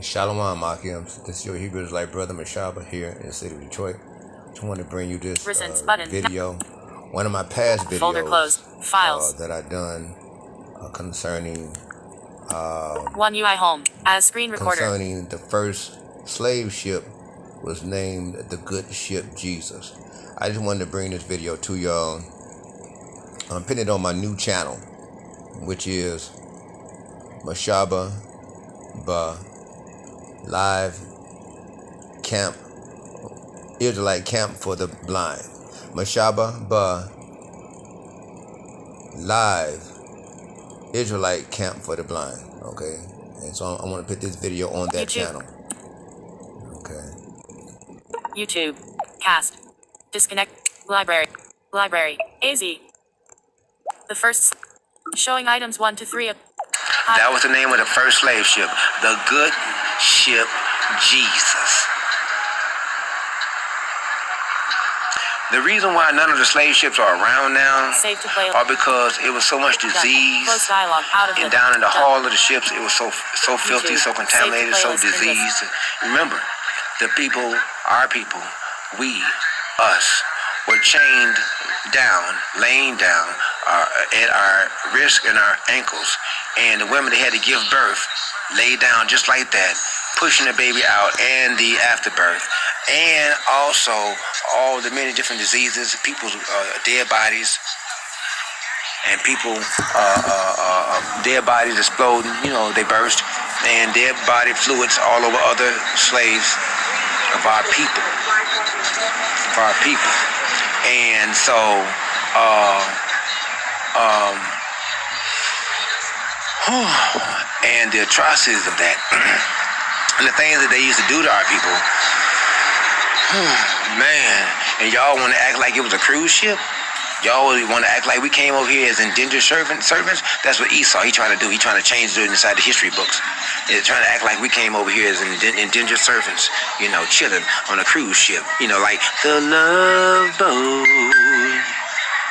Shalom, Akim. This is your Hebrew Israelite brother Mashaba here in the city of Detroit. Just wanted to bring you this video. One of my past videos that I done concerning One UI Home as screen recorder. Concerning the first slave ship was named the Good Ship Jesus. I just wanted to bring this video to y'all. I'm putting it on my new channel, which is Mashaba Ba Live Camp, Israelite Camp for the Blind. Mashaba Ba Live Israelite Camp for the Blind. Okay, and so I want to put this video on that channel. Okay. YouTube. Cast. Disconnect. Library. AZ. The first. Showing items 1 to 3. That was the name of the first slave ship. The Good Ship Jesus. The reason why none of the slave ships are around now are because it was so much disease. And down in the hull of the ships, it was so filthy, so contaminated, so diseased. Remember, the people, our people, we, us, were chained down, laying down at our wrists and our ankles. And the women that had to give birth lay down just like that, pushing the baby out and the afterbirth. And also all the many different diseases, people's dead bodies, and people dead bodies exploding, they burst, and dead body fluids all over other slaves of our people. And so and the atrocities of that and the things that they used to do to our people. Man, and y'all want to act like it was a cruise ship? Y'all want to act like we came over here as indentured servants? That's what Esau, he trying to do. He trying to change it inside the history books. He's trying to act like we came over here as indentured servants, chilling on a cruise ship. Like the Love Boat.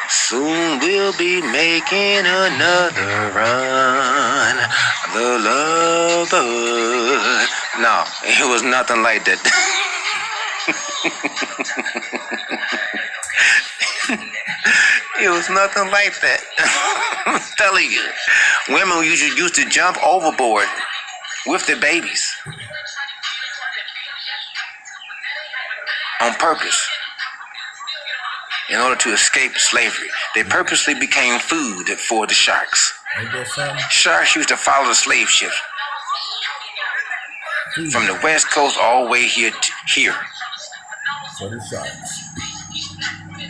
Soon we'll be making another run. The Love Boat. No, it was nothing like that. It was nothing like that. I'm telling you. Women used to jump overboard with their babies on purpose in order to escape slavery. They purposely became food for the sharks. Sharks used to follow the slave ships from the west coast all the way here. For the sharks.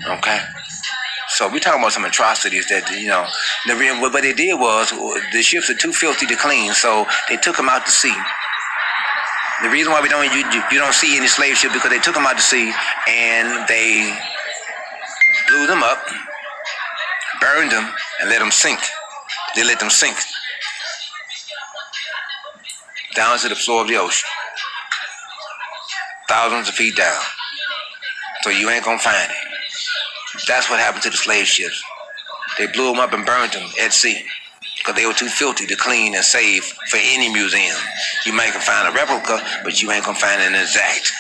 Okay. So we're talking about some atrocities that, what they did was the ships are too filthy to clean, so they took them out to sea. The reason why you don't see any slave ship because they took them out to sea and they blew them up, burned them, and let them sink. They let them sink down to the floor of the ocean, thousands of feet down. So you ain't gonna find it. That's what happened to the slave ships. They blew them up and burned them at sea because they were too filthy to clean and save for any museum. You might can find a replica, but you ain't gonna find an exact.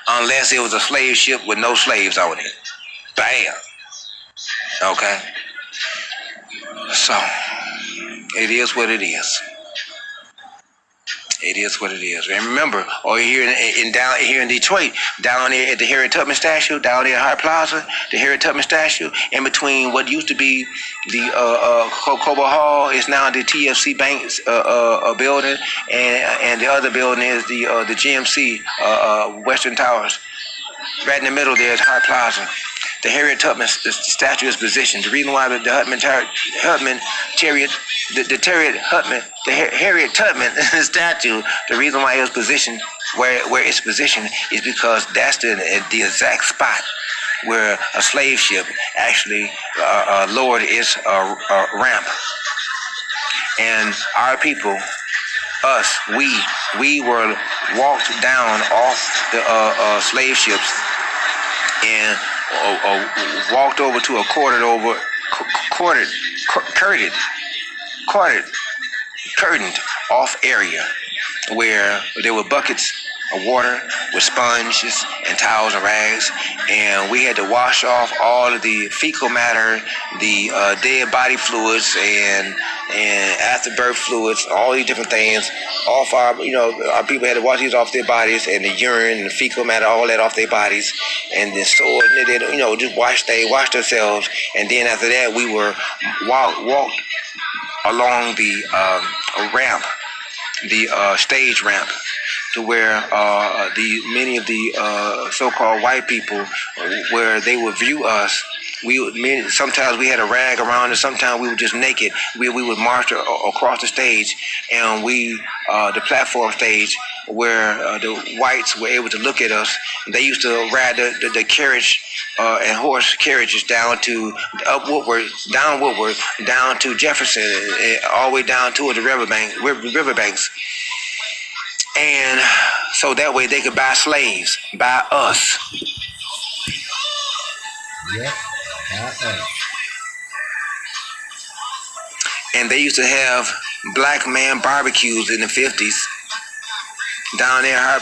Unless it was a slave ship with no slaves on it. Bam. Okay? So, it is what it is. It is what it is. And remember, down here in Detroit, down there at the Harriet Tubman statue, down there at Hart Plaza, the Harriet Tubman statue, in between what used to be the Cobo Hall is now the TFC Bank building, and the other building is the GMC Western Towers. Right in the middle there is Hart Plaza. The Harriet Tubman statue is positioned. The reason why the Harriet Tubman statue, the reason why it was positioned where it's positioned is because that's the exact spot where a slave ship actually lowered its ramp. And our people, us, we were walked down off the slave ships and walked over to a curtained off area where there were buckets of water with sponges and towels and rags, and we had to wash off all of the fecal matter, the dead body fluids, and afterbirth fluids, all these different things off our, our people had to wash these off their bodies, and the urine and the fecal matter, all that off their bodies, and then so just wash themselves, and then after that we were walked along the ramp, the stage ramp, to where many of the so-called white people, where they would view us. Sometimes we had a rag around us. Sometimes we were just naked. We would march across the stage, and the platform stage, where the whites were able to look at us. They used to ride the carriage and horse carriages down to Woodward, down to Jefferson, all the way down to the riverbanks. And so that way they could buy slaves, buy us. Yep, buy us. And they used to have black man barbecues in the 50s. Down there,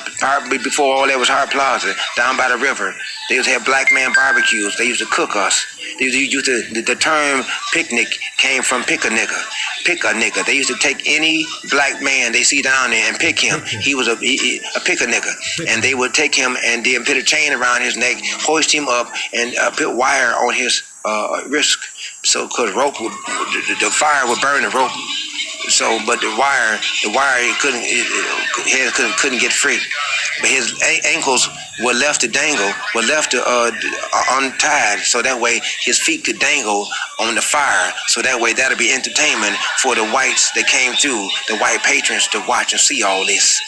before all that was Hart Plaza, down by the river. They used to have black man barbecues. They used to cook us. The term picnic came from pick a nigga. Pick a nigga. They used to take any black man they see down there and pick him. He was a pick a nigga. And they would take him and then put a chain around his neck, hoist him up, and put wire on his wrist. So, because the fire would burn the rope. So, but the wire couldn't get free. But his ankles were left to dangle, were left to untied, so that way his feet could dangle on the fire. So that way that'll be entertainment for the whites that came through, the white patrons, to watch and see all this.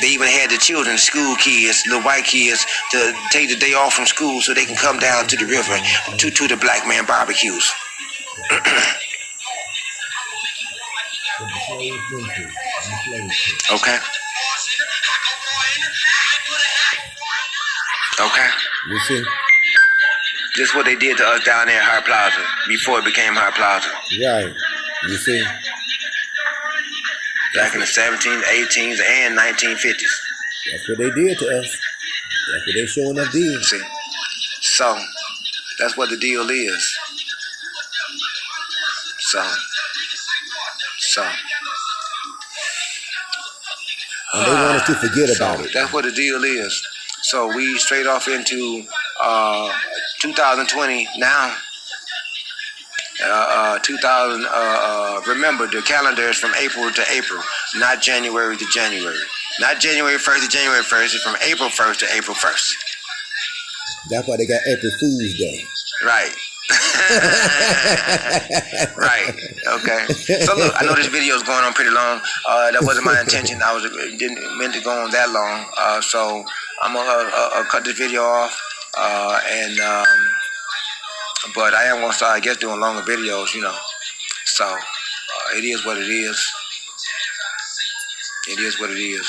They even had the children, school kids, the white kids, to take the day off from school so they can come down to the river to the black man barbecues. Okay. You see? This is what they did to us down there at Hart Plaza before it became Hart Plaza. Right. You see? Back in the 17th, 18th, and 1950s. That's what they did to us. That's what they showing us did. See? So, that's what the deal is. So. And they want us to forget about it. That's what the deal is. So we straight off into 2020 now. 2000. Remember, the calendar is from April to April, not January to January. Not January 1st to January 1st. It's from April 1st to April 1st. That's why they got April Fool's Day. Right. Right. Okay. So look, I know this video is going on pretty long. That wasn't my intention. Didn't meant to go on that long. So I'm gonna cut this video off. But I am gonna start, I guess, doing longer videos. So it is what it is. It is what it is.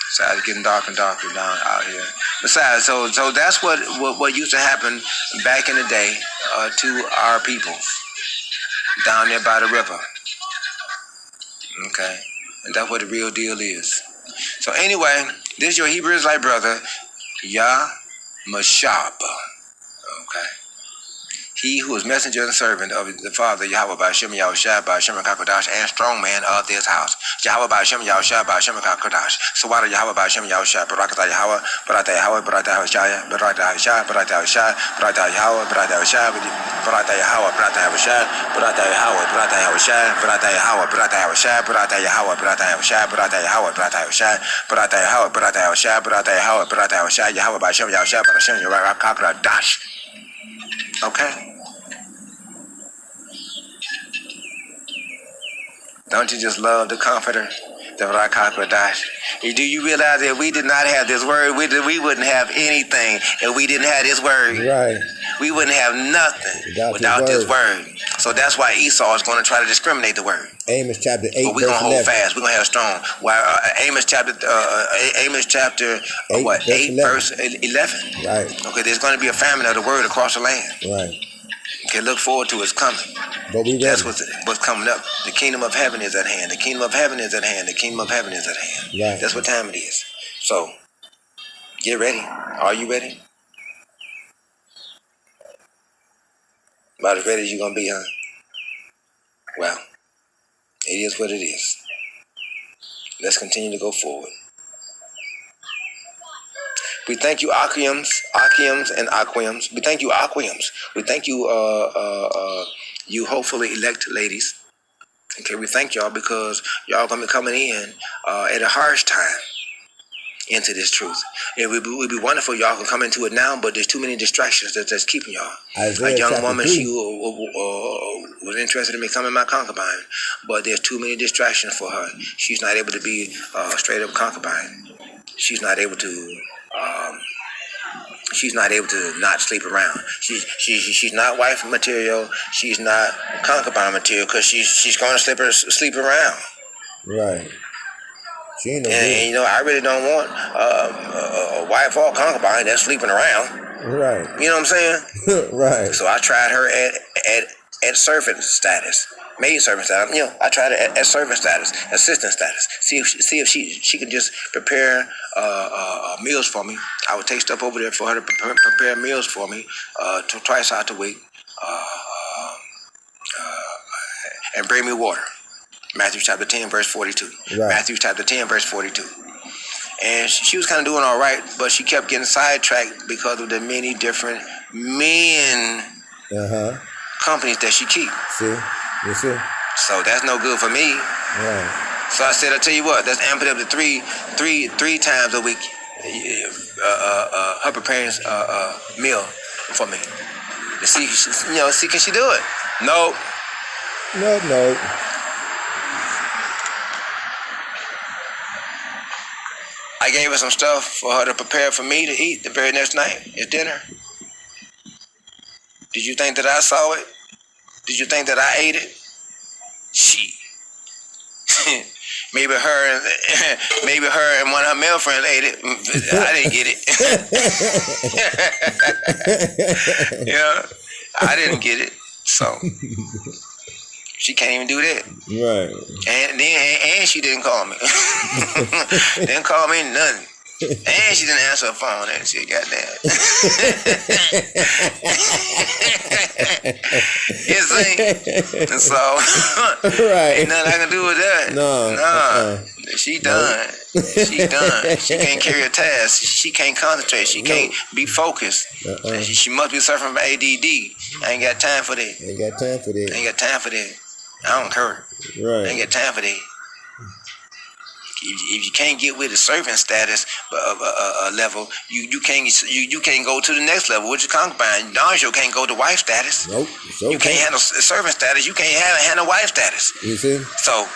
Besides, it's getting darker and darker down out here. Besides, so that's what used to happen back in the day to our people down there by the river. Okay, and that's what the real deal is. So anyway, this is your Hebrew Israelite brother, Yah Mashaba. Okay. He who is messenger and servant of the Father, Yahweh by Shem Yahushua by Shem HaKadosh, and strong man of this house. Yahweh by Shem Yahushua by Shem HaKadosh. Sawada Yahweh by Shem Yahushua, Barakata Yahweh, Barata Yahweh, Barata Yahushua, Barata Yahushua, Barata Yahushua, Barata Yahweh, Barata Yahushua, Barata Yahweh, Barata Yahushua, Barata Yahweh, Barata Yahushua, Barata Yahweh, Barata Yahushua, Barata Yahweh, Barata Yahushua, Barata Yahweh, Barata Yahushua, Barata Yahweh, Barata Yahushua, Barata Yahweh, Barata Yahushua, Yahweh by Shem Yahushua, by Shem HaKadosh. Okay? Don't you just love the Comforter, the HaKadosh? Do you realize that we did not have this word? We wouldn't have anything if we didn't have this word. Right. We wouldn't have nothing without this word. So that's why Esau is going to try to discriminate the word. Amos chapter 8, but we're going to hold fast. We're going to have strong. While Amos chapter 8, verse 11. Right. Okay, there's going to be a famine of the word across the land. Right. can look forward to is coming. But we ready. That's what's coming up. The kingdom of heaven is at hand. The kingdom of heaven is at hand. The kingdom of heaven is at hand. Right. That's what time it is. So, get ready. Are you ready? About as ready as you're going to be, huh? Well, it is what it is. Let's continue to go forward. We thank you, Achiums, and Aquiums. We thank you, Aquiums. We thank you, you hopefully elect ladies. Okay, we thank y'all because y'all gonna be coming in at a harsh time into this truth. It would be wonderful y'all can come into it now, but there's too many distractions that's keeping y'all. Isaiah A young chapter woman, 3. she was interested in becoming my concubine, but there's too many distractions for her. She's not able to be straight up concubine. She's not able to. She's not able to not sleep around. She's not wife material. She's not concubine material because she's going to sleep around. Right. She ain't no And you know, I really don't want a wife or concubine that's sleeping around. Right. You know what I'm saying? Right. So I tried her at servant status, maid servant status. You know, I tried her at servant status, assistant status. See if she can just prepare meals for me. I would take stuff over there for her to prepare meals for me twice out the week, and bring me water. Matthew chapter 10, verse 42. Right. Matthew chapter 10, verse 42. And she was kind of doing all right, but she kept getting sidetracked because of the many different men companies that she keep. See? You see? So that's no good for me. Right. So I said, I'll tell you what, let's amp it up to three times a week. Her preparing meal for me. To see, see can she do it? No. No. I gave her some stuff for her to prepare for me to eat the very next night. It's dinner. Did you think that I saw it? Did you think that I ate it? She. Maybe her and one of her male friends ate it. I didn't get it. Yeah, I didn't get it. So she can't even do that. Right. And she didn't call me. Didn't call me nothing. And she didn't answer her phone and shit, goddamn. You see? And so, right. ain't nothing I can do with that. No. She done. She done. She can't carry a task. She can't concentrate. She can't be focused. She must be suffering from ADD. I ain't got time for that. Ain't got time for that. Ain't got time for that. I don't care. Right. Ain't got time for that. If you can't get with the servant status level, you can't go to the next level, which is concubine. Darn sure can't go to wife status. Nope. So you can't handle servant status. You can't handle wife status. You see? So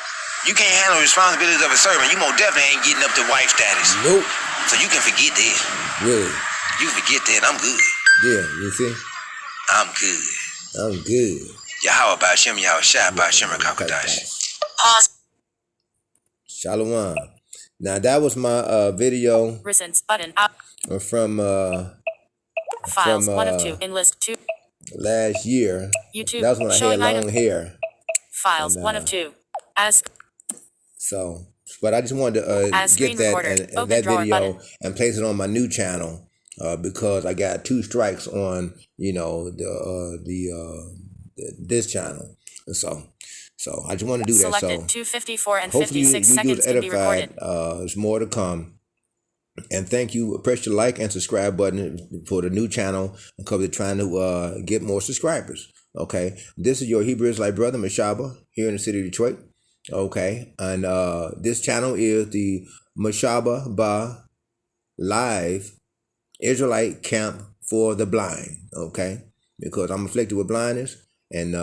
you can't handle the responsibilities of a servant. You most definitely ain't getting up to wife status. Nope. So you can forget that. Really? You forget that. I'm good. Yeah. You see? I'm good. I'm good. Yahweh Ba'Shem Yahweh Shai Ba'Shem Kakadash. Pause. Shalom. Now that was my video Recents button up. from Files from 1 of 2 in list 2. last year. YouTube. That was when I had Showing long item. hair. Files And, 1 of 2. As So, but I just wanted to As get screen that recorder. and Open that drawer video button. and place it on my new channel because I got 2 strikes on this channel. So I just want to do that. selected So 2:54 and hopefully 56 you seconds was to be edified. recorded. There's more to come. And thank you. Press the like and subscribe button for the new channel because we're trying to get more subscribers. Okay. This is your Hebrew Israelite brother, Mashaba, here in the city of Detroit. Okay. And this channel is the Mashaba Ba Live Israelite Camp for the Blind. Okay. Because I'm afflicted with blindness. And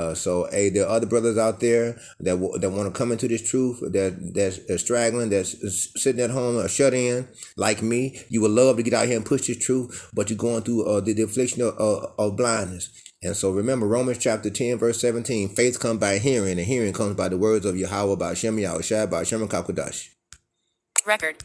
hey, there are other brothers out there that want to come into this truth, that's straggling, that's sitting at home or shut in, like me. You would love to get out here and push this truth, but you're going through the affliction of blindness. And so remember, Romans chapter 10, verse 17, faith comes by hearing, and hearing comes by the words of Yahweh, by Shem Yahweh Shai, by Shem Kakadash. Record.